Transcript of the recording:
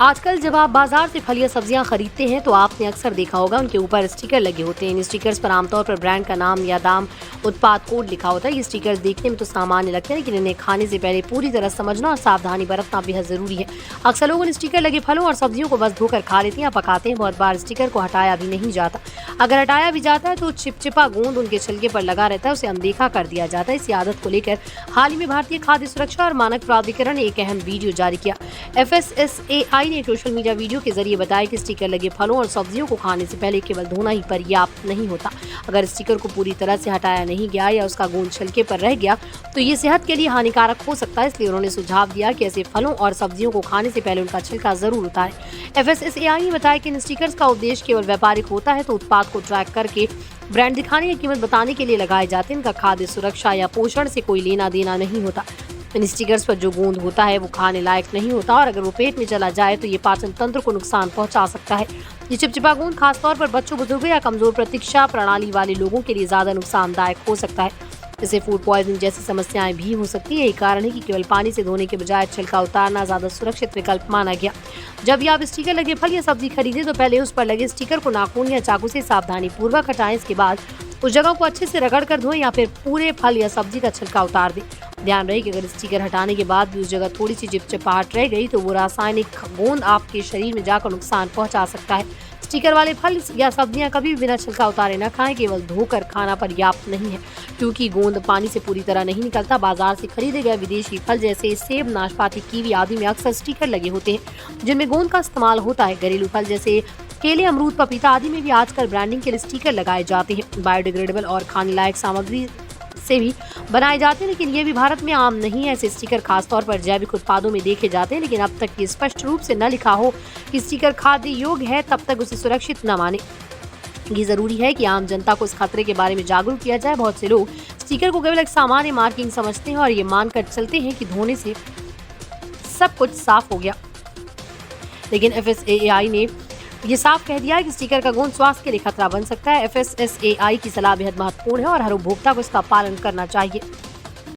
आजकल जब आप बाजार से फल या सब्जियां खरीदते हैं तो आपने अक्सर देखा होगा उनके ऊपर स्टिकर लगे होते हैं। इन स्टिकर्स पर आमतौर पर ब्रांड का नाम या दाम, उत्पाद कोड लिखा होता है। ये स्टिकर्स देखने में तो सामान्य लगते हैं, लेकिन इन्हें खाने से पहले पूरी तरह समझना और सावधानी बरतना बेहद जरूरी है। अक्सर लोग इन स्टिकर लगे फलों और सब्जियों को बस धोकर खा लेते हैं या पकाते हैं। बहुत बार स्टिकर को हटाया भी नहीं जाता। अगर हटाया भी जाता है तो चिपचिपा गोंद उनके छिलके पर लगा रहता है, उसे अनदेखा कर दिया जाता है। इसी आदत को लेकर हाल ही में भारतीय खाद्य सुरक्षा और मानक प्राधिकरण ने एक अहम वीडियो जारी किया। FSSAI ने सोशल मीडिया वीडियो के जरिए बताया कि स्टिकर लगे फलों और सब्जियों को खाने से पहले केवल धोना ही पर्याप्त नहीं होता। अगर स्टिकर को पूरी तरह से हटाया नहीं गया या उसका गोंद छिलके पर रह गया तो ये सेहत के लिए हानिकारक हो सकता है। इसलिए उन्होंने सुझाव दिया कि ऐसे फलों और सब्जियों को खाने से पहले उनका छिलका जरूर उतारें। FSSAI ने बताया कि इन स्टिकर्स का उद्देश्य केवल व्यापारिक होता है तो उत्पाद को ट्रैक करके ब्रांड दिखाने या कीमत बताने के लिए लगाए जाते हैं। इनका खाद्य सुरक्षा या पोषण से कोई लेना देना नहीं होता। इन स्टिकर्स पर जो गोंद होता है वो खाने लायक नहीं होता और अगर वो पेट में चला जाए तो ये पाचन तंत्र को नुकसान पहुंचा सकता है। ये चिपचिपा गोंद खासतौर पर बच्चों, बुजुर्गों या कमजोर प्रतिरक्षा प्रणाली वाले लोगों के लिए ज्यादा नुकसानदायक हो सकता है। इससे फूड पॉइजनिंग जैसी समस्याएं भी हो सकती है। यही कारण है कि केवल पानी से धोने के बजाय छिलका उतारना ज्यादा सुरक्षित विकल्प माना गया। जब भी आप स्टिकर लगे फल या सब्जी खरीदें तो पहले उस पर लगे स्टिकर को नाखून या चाकू से सावधानी पूर्वक हटाएं। इसके बाद उस जगह को अच्छे से रगड़ कर धोएं या फिर पूरे फल या सब्जी का छिलका उतार दें। ध्यान रहे कि अगर स्टिकर हटाने के बाद भी उस जगह थोड़ी सी चिपचिपाहट रह गई तो वो रासायनिक गोंद आपके शरीर में जाकर नुकसान पहुंचा सकता है। स्टिकर वाले फल या सब्जियां कभी भी बिना छिलका उतारे न खाएं। केवल धोकर खाना पर्याप्त नहीं है क्योंकि गोंद पानी से पूरी तरह नहीं निकलता। बाजार से खरीदे गए विदेशी फल जैसे सेब, नाशपाती, कीवी आदि में अक्सर स्टिकर लगे होते हैं जिनमें गोंद का इस्तेमाल होता है। घरेलू फल जैसे केले, अमरूद, पपीता आदि में भी आजकल ब्रांडिंग के लिए स्टिकर लगाए जाते हैं। बायोडिग्रेडेबल और खाने लायक सामग्री से भी बनाए जाते हैं, लेकिन ये भी भारत में आम नहीं है। ऐसे स्टिकर खासतौर पर जैविक उत्पादों में देखे जाते हैं, लेकिन अब तक ये स्पष्ट रूप से न लिखा हो कि स्टिकर खाद्य योग्य है तब तक उसे सुरक्षित न माने। ये जरूरी है कि आम जनता को इस खतरे के बारे में जागरूक किया जाए। बहुत से लोग स्टिकर को केवल एक सामान्य मार्किंग समझते हैं और ये मानकर चलते हैं कि धोने से सब कुछ साफ हो गया, लेकिन FSSAI ने ये साफ कह दिया है कि स्टिकर का गोंद स्वास्थ्य के लिए खतरा बन सकता है। FSSAI की सलाह बेहद महत्वपूर्ण है और हर उपभोक्ता को इसका पालन करना चाहिए।